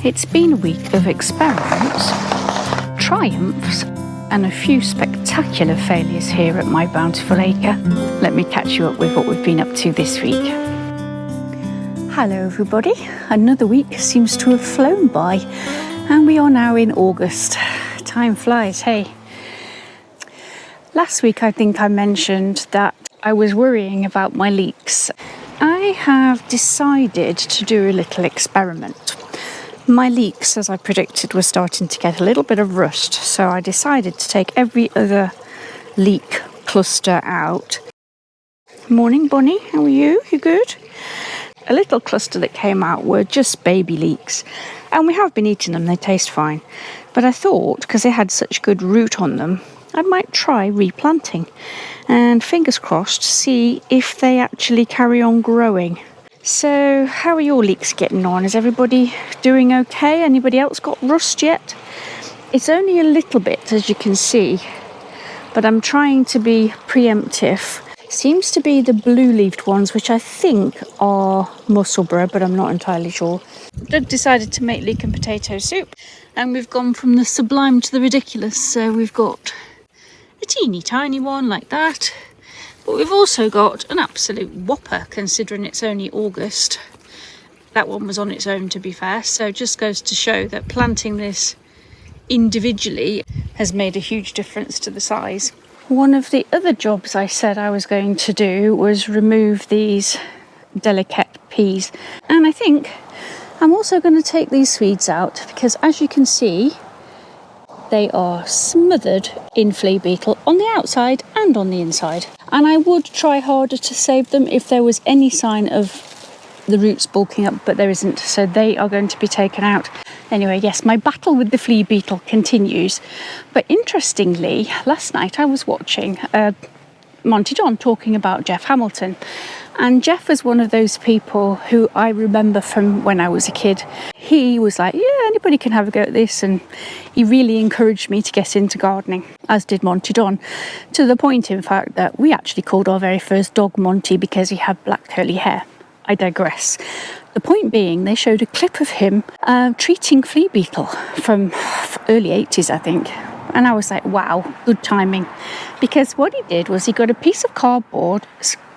It's been a week of experiments, triumphs, and a few spectacular failures here at my bountiful acre. Let me catch you up with what we've been up to this week. Hello everybody, another week seems to have flown by and we are now in August. Time flies, hey. Last week I think I mentioned that I was worrying about my leeks. I have decided to do a little experiment. My leeks, as I predicted, were starting to get a little bit of rust, so I decided to take every other leek cluster out. Morning Bonnie, how are you? You good? A little cluster that came out were just baby leeks, and we have been eating them, they taste fine. But I thought, because they had such good root on them, I might try replanting and fingers crossed see if they actually carry on growing. So how are your leeks getting on? Is everybody doing okay? Anybody else got rust yet? It's only a little bit, as you can see, but I'm trying to be preemptive. Seems to be the blue-leaved ones, which I think are Musselburgh, but I'm not entirely sure. I've decided to make leek and potato soup, and we've gone from the sublime to the ridiculous. So we've got a teeny tiny one like that, but we've also got an absolute whopper considering it's only August. That one was on its own, to be fair, so it just goes to show that planting this individually has made a huge difference to the size. One of the other jobs I said I was going to do was remove these delicate peas, and I think I'm also going to take these weeds out because, as you can see, they are smothered in flea beetle on the outside and on the inside. And I would try harder to save them if there was any sign of the roots bulking up, but there isn't, so they are going to be taken out. Anyway, yes, my battle with the flea beetle continues. But interestingly, last night I was watching Monty John talking about Jeff Hamilton. And Jeff was one of those people who I remember from when I was a kid. He was like, yeah, anybody can have a go at this. And he really encouraged me to get into gardening, as did Monty Don. To the point, in fact, that we actually called our very first dog Monty because he had black curly hair. I digress. The point being, they showed a clip of him treating flea beetle from early 80s, I think. And I was like, wow, good timing. Because what he did was he got a piece of cardboard,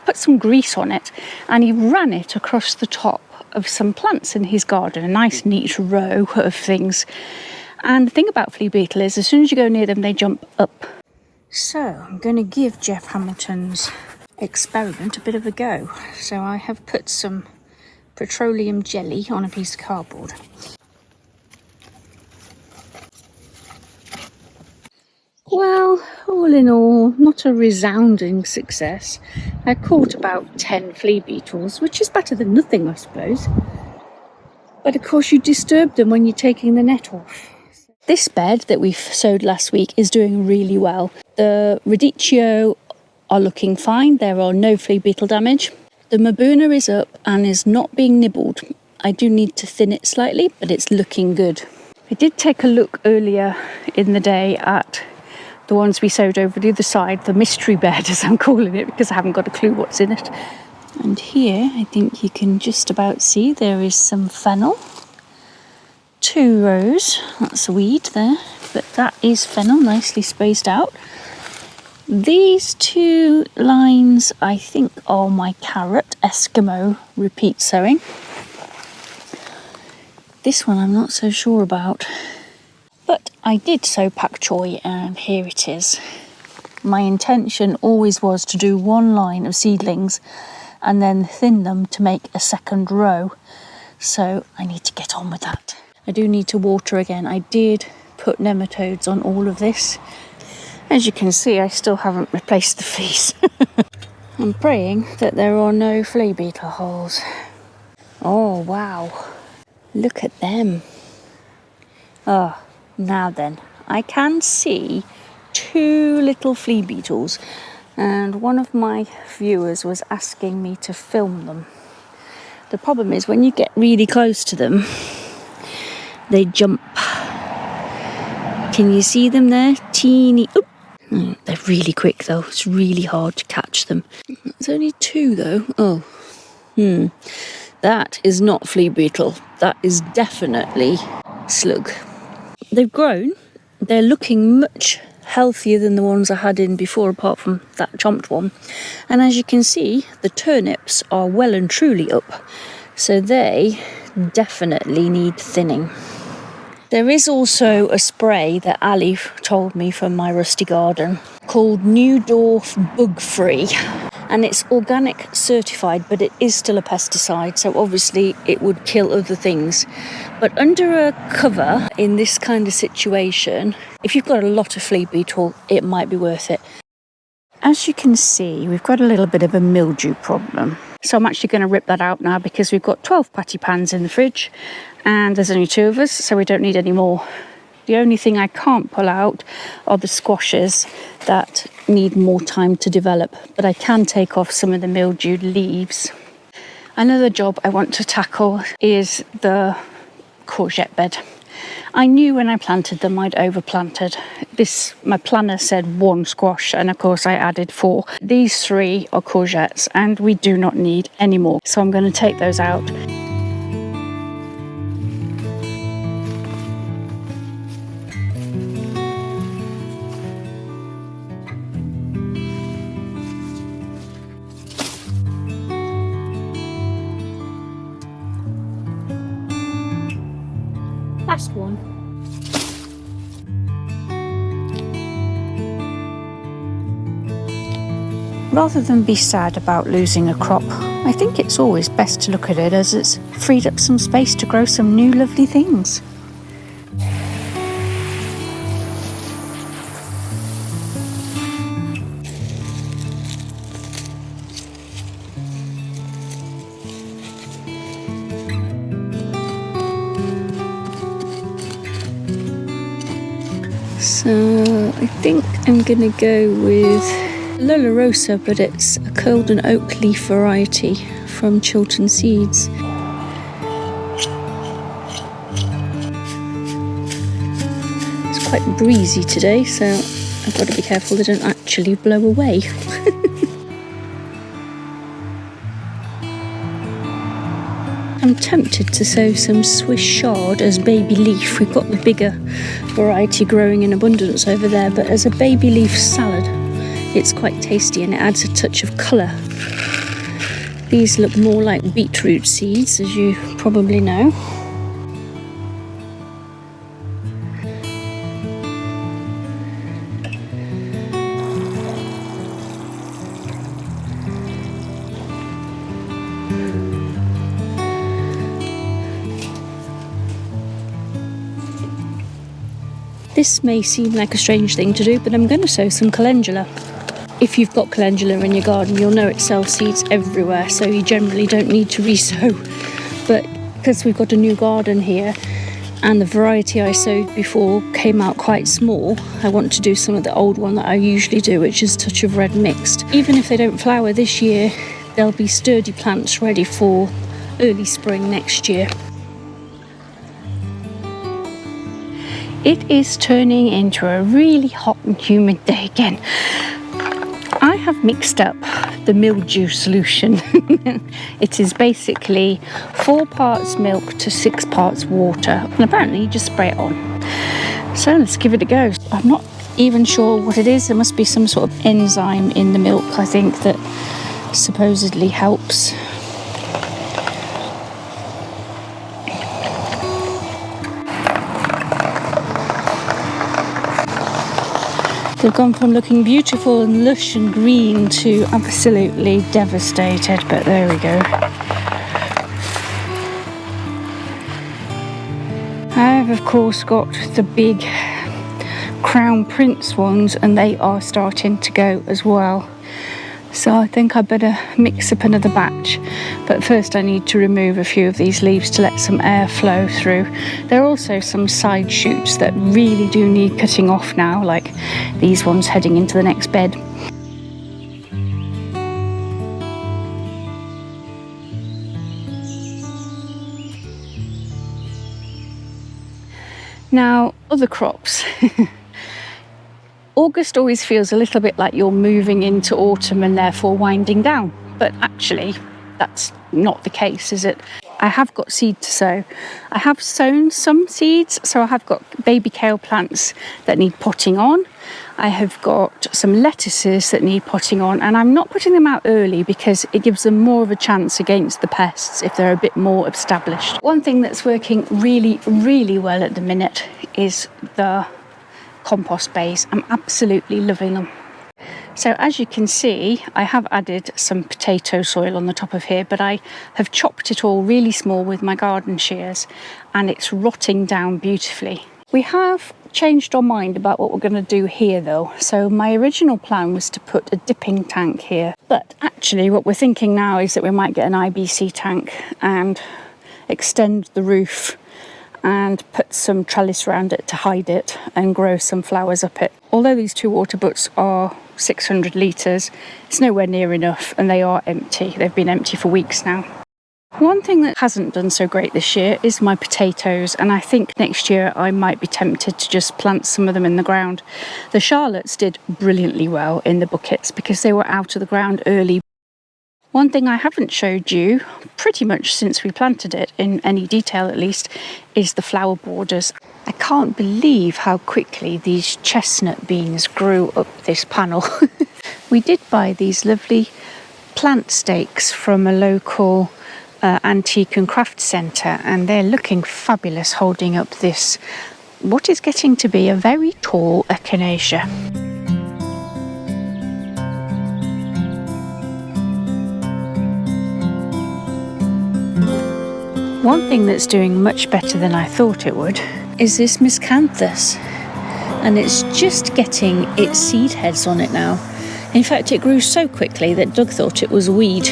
put some grease on it, and he ran it across the top of some plants in his garden, a nice neat row of things. And the thing about flea beetle is as soon as you go near them, they jump up. So I'm going to give Jeff Hamilton's experiment a bit of a go. So I have put some petroleum jelly on a piece of cardboard. Well, all in all, not a resounding success. I caught about 10 flea beetles, which is better than nothing, I suppose. But of course you disturb them when you're taking the net off. This bed that we sowed last week is doing really well. The radicchio are looking fine. There are no flea beetle damage. The Mabuna is up and is not being nibbled. I do need to thin it slightly, but it's looking good. I did take a look earlier in the day at the ones we sowed over the other side, the mystery bed as I'm calling it, because I haven't got a clue what's in it. And here I think you can just about see there is some fennel. 2 rows, that's a weed there, but that is fennel, nicely spaced out. These 2 lines I think are my carrot, Eskimo repeat sowing. This one I'm not so sure about. But I did sow pak choi, and here it is. My intention always was to do 1 line of seedlings and then thin them to make a second row. So I need to get on with that. I do need to water again. I did put nematodes on all of this. As you can see, I still haven't replaced the fleece. I'm praying that there are no flea beetle holes. Oh, wow. Look at them. Oh. Now then, I can see 2 little flea beetles, and one of my viewers was asking me to film them. The problem is when you get really close to them, they jump. Can you see them there? Teeny. Oop. They're really quick though. It's really hard to catch them. It's only 2 though. Oh. That is not flea beetle. That is definitely slug. They've grown. They're looking much healthier than the ones I had in before, apart from that chomped one. And as you can see, the turnips are well and truly up. So they definitely need thinning. There is also a spray that Ali told me from my rusty garden called Neudorf Bug Free. And it's organic certified, but it is still a pesticide, so obviously it would kill other things. But under a cover in this kind of situation, if you've got a lot of flea beetle, it might be worth it. As you can see, we've got a little bit of a mildew problem. So I'm actually going to rip that out now because we've got 12 patty pans in the fridge and there's only 2 of us, so we don't need any more. The only thing I can't pull out are the squashes that need more time to develop, but I can take off some of the mildewed leaves. Another job I want to tackle is the courgette bed. I knew when I planted them I'd overplanted. My planner said 1 squash, and of course I added 4. These 3 are courgettes and we do not need any more, so I'm going to take those out. Last one. Rather than be sad about losing a crop, I think it's always best to look at it as it's freed up some space to grow some new lovely things. So I think I'm gonna go with Lola Rosa, but it's a curled and oak leaf variety from Chiltern Seeds. It's quite breezy today, so I've got to be careful they don't actually blow away. I'm tempted to sow some Swiss chard as baby leaf. We've got the bigger variety growing in abundance over there, but as a baby leaf salad, it's quite tasty and it adds a touch of colour. These look more like beetroot seeds, as you probably know. This may seem like a strange thing to do, but I'm going to sow some calendula. If you've got calendula in your garden, you'll know it sells seeds everywhere, so you generally don't need to re-sow. But because we've got a new garden here, and the variety I sowed before came out quite small, I want to do some of the old one that I usually do, which is Touch of Red mixed. Even if they don't flower this year, they'll be sturdy plants ready for early spring next year. It is turning into a really hot and humid day again. I have mixed up the mildew solution. It is basically 4 parts milk to 6 parts water, and apparently you just spray it on. So let's give it a go. I'm not even sure what it is. There must be some sort of enzyme in the milk, I think, that supposedly helps. They've gone from looking beautiful and lush and green to absolutely devastated, but there we go. I've of course got the big Crown Prince ones, and they are starting to go as well. So I think I better mix up another batch, but first I need to remove a few of these leaves to let some air flow through. There are also some side shoots that really do need cutting off now, like these ones heading into the next bed. Now, other crops. August always feels a little bit like you're moving into autumn and therefore winding down, but actually that's not the case, is it? I have got seed to sow. I have sown some seeds, so I have got baby kale plants that need potting on. I have got some lettuces that need potting on, and I'm not putting them out early because it gives them more of a chance against the pests if they're a bit more established. One thing that's working really, really well at the minute is the compost bays. I'm absolutely loving them. So as you can see, I have added some potato soil on the top of here, but I have chopped it all really small with my garden shears, and it's rotting down beautifully. We have changed our mind about what we're going to do here though. So my original plan was to put a dipping tank here, but actually what we're thinking now is that we might get an IBC tank and extend the roof and put some trellis around it to hide it and grow some flowers up it. Although these 2 water butts are 600 litres, it's nowhere near enough, and they are empty. They've been empty for weeks now. One thing that hasn't done so great this year is my potatoes, and I think next year I might be tempted to just plant some of them in the ground. The Charlottes did brilliantly well in the buckets because they were out of the ground early. One thing I haven't showed you, pretty much since we planted it, in any detail at least, is the flower borders. I can't believe how quickly these chestnut beans grew up this panel. We did buy these lovely plant stakes from a local antique and craft centre, and they're looking fabulous holding up this, what is getting to be a very tall echinacea. One thing that's doing much better than I thought it would is this miscanthus, and it's just getting its seed heads on it now. In fact, it grew so quickly that Doug thought it was a weed.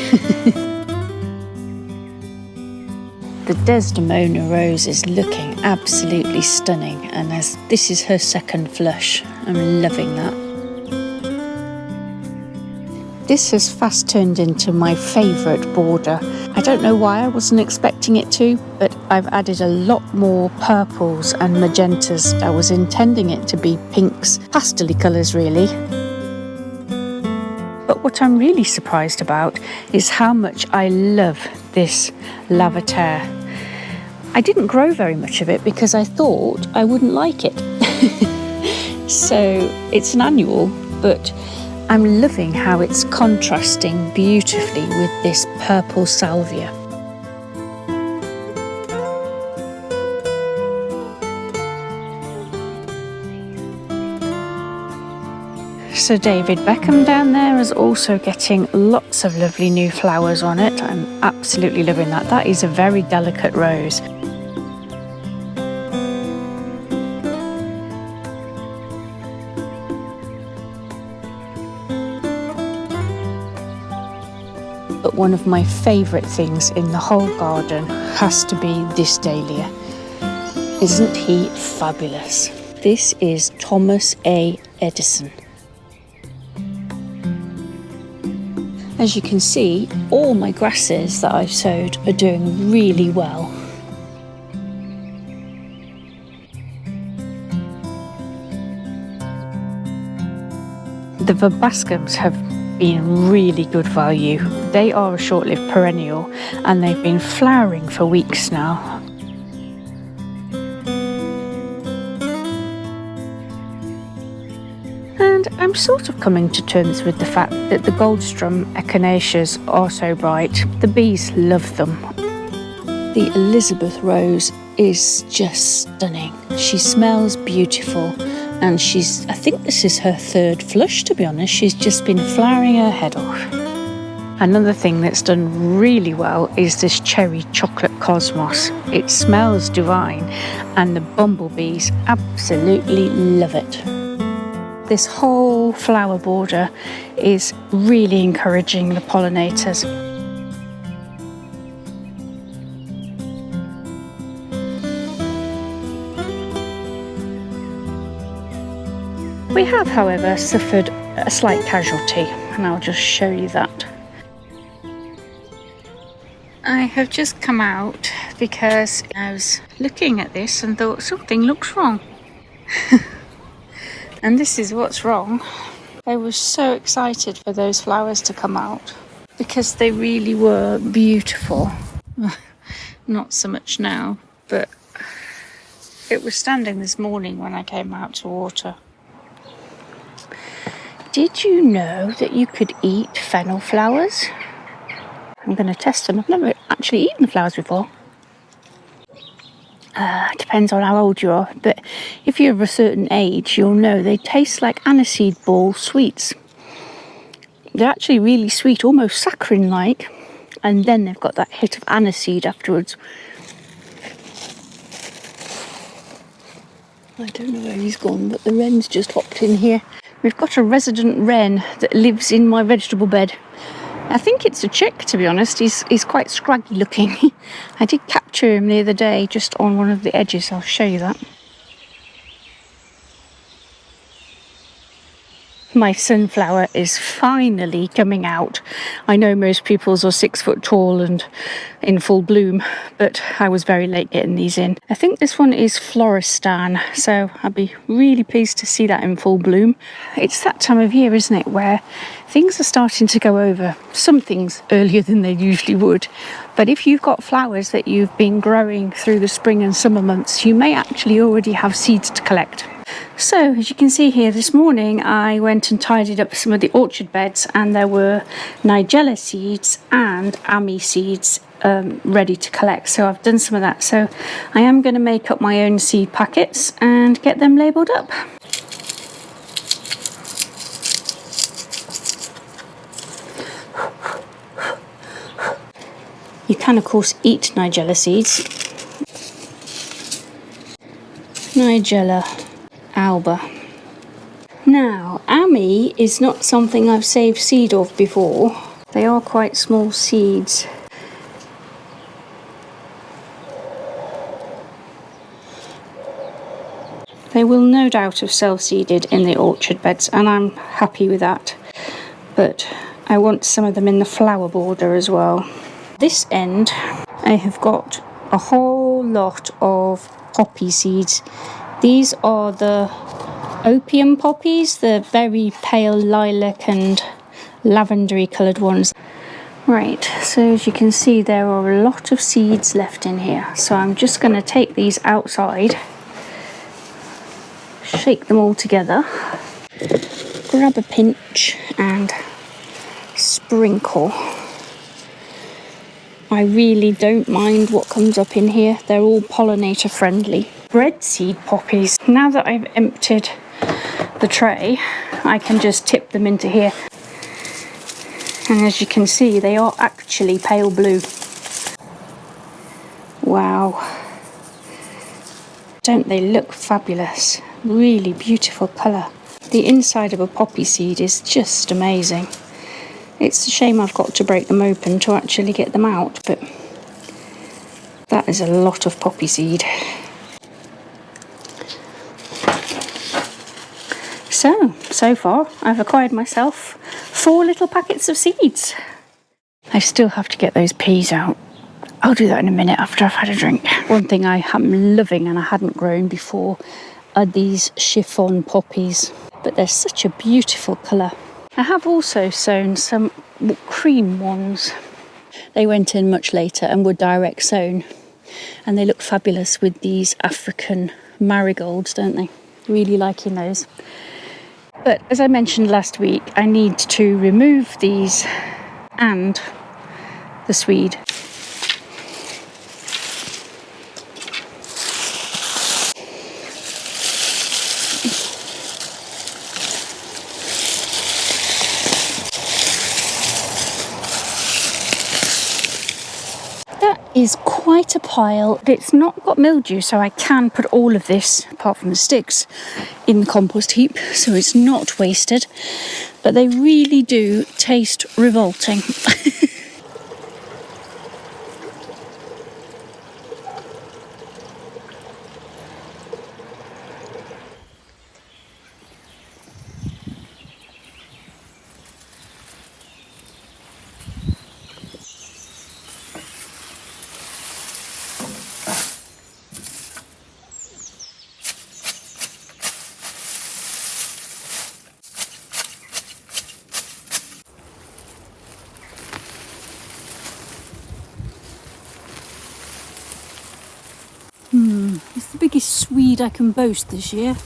The Desdemona rose is looking absolutely stunning, and as this is her second flush, I'm loving that. This has fast turned into my favourite border. I don't know why, I wasn't expecting it to, but I've added a lot more purples and magentas. I was intending it to be pinks, pastel-y colours really. But what I'm really surprised about is how much I love this lavater. I didn't grow very much of it because I thought I wouldn't like it. So it's an annual, but I'm loving how it's contrasting beautifully with this purple salvia. Sir David Beckham down there is also getting lots of lovely new flowers on it. I'm absolutely loving that. That is a very delicate rose. But one of my favourite things in the whole garden has to be this dahlia. Isn't he fabulous? This is Thomas A. Edison. As you can see, all my grasses that I've sowed are doing really well. The verbascums have been really good value. They are a short-lived perennial and they've been flowering for weeks now. And I'm sort of coming to terms with the fact that the Goldstrum echinaceas are so bright. The bees love them. The Elizabeth rose is just stunning. She smells beautiful. And I think this is her third flush, to be honest. She's just been flowering her head off. Another thing that's done really well is this cherry chocolate cosmos. It smells divine and the bumblebees absolutely love it. This whole flower border is really encouraging the pollinators. We have, however, suffered a slight casualty, and I'll just show you that. I have just come out because I was looking at this and thought something looks wrong. And this is what's wrong. I was so excited for those flowers to come out. because they really were beautiful. Not so much now, but it was standing this morning when I came out to water. Did you know that you could eat fennel flowers? I'm going to test them. I've never actually eaten the flowers before. Depends on how old you are, but if you're of a certain age, you'll know they taste like aniseed ball sweets. They're actually really sweet, almost saccharine-like, and then they've got that hit of aniseed afterwards. I don't know where he's gone, but the wren's just hopped in here. We've got a resident wren that lives in my vegetable bed. I think it's a chick, to be honest. He's quite scraggy looking. I did capture him the other day just on one of the edges. I'll show you that. My sunflower is finally coming out. I know most people's are 6 foot tall and in full bloom, but I was very late getting these in. I think this one is Floristan, so I'll be really pleased to see that in full bloom. It's that time of year, isn't it, where things are starting to go over. Some things earlier than they usually would. But if you've got flowers that you've been growing through the spring and summer months, you may actually already have seeds to collect. So, as you can see here, this morning I went and tidied up some of the orchard beds, and there were Nigella seeds and Ami seeds ready to collect. So I've done some of that. So I am going to make up my own seed packets and get them labelled up. You can, of course, eat Nigella seeds. Nigella alba. Now, Ami is not something I've saved seed of before. They are quite small seeds. They will no doubt have self-seeded in the orchard beds, and I'm happy with that. But I want some of them in the flower border as well. This end, I have got a whole lot of poppy seeds. These are the opium poppies, the very pale lilac and lavendery coloured ones. Right, so as you can see, there are a lot of seeds left in here. So I'm just going to take these outside, shake them all together, grab a pinch and sprinkle. I really don't mind what comes up in here. They're all pollinator friendly. Breadseed poppies. Now that I've emptied the tray, I can just tip them into here. And as you can see, they are actually pale blue. Wow. Don't they look fabulous? Really beautiful colour. The inside of a poppy seed is just amazing. It's a shame I've got to break them open to actually get them out, but that is a lot of poppy seed. So far I've acquired myself 4 little packets of seeds. I still have to get those peas out. I'll do that in a minute after I've had a drink. One thing I am loving and I hadn't grown before are these chiffon poppies, but they're such a beautiful colour. I have also sown some cream ones. They went in much later and were direct sown, and they look fabulous with these African marigolds, don't they? Really liking those. But as I mentioned last week, I need to remove these and the swede. Is quite a pile. It's not got mildew, so I can put all of this, apart from the sticks, in the compost heap, so it's not wasted. But they really do taste revolting. biggest Swede I can boast this year.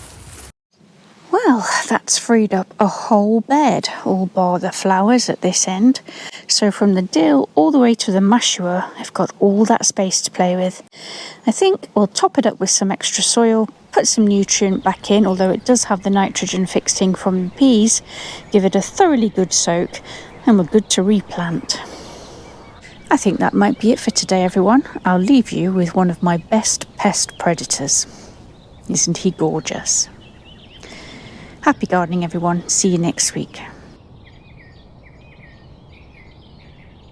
Well, that's freed up a whole bed, all bar the flowers at this end. So from the dill all the way to the mashua, I've got all that space to play with. I think we'll top it up with some extra soil, put some nutrient back in, although it does have the nitrogen fixed in from the peas, give it a thoroughly good soak, and we're good to replant. I think that might be it for today, everyone. I'll leave you with one of my best pest predators. Isn't he gorgeous? Happy gardening, everyone. See you next week.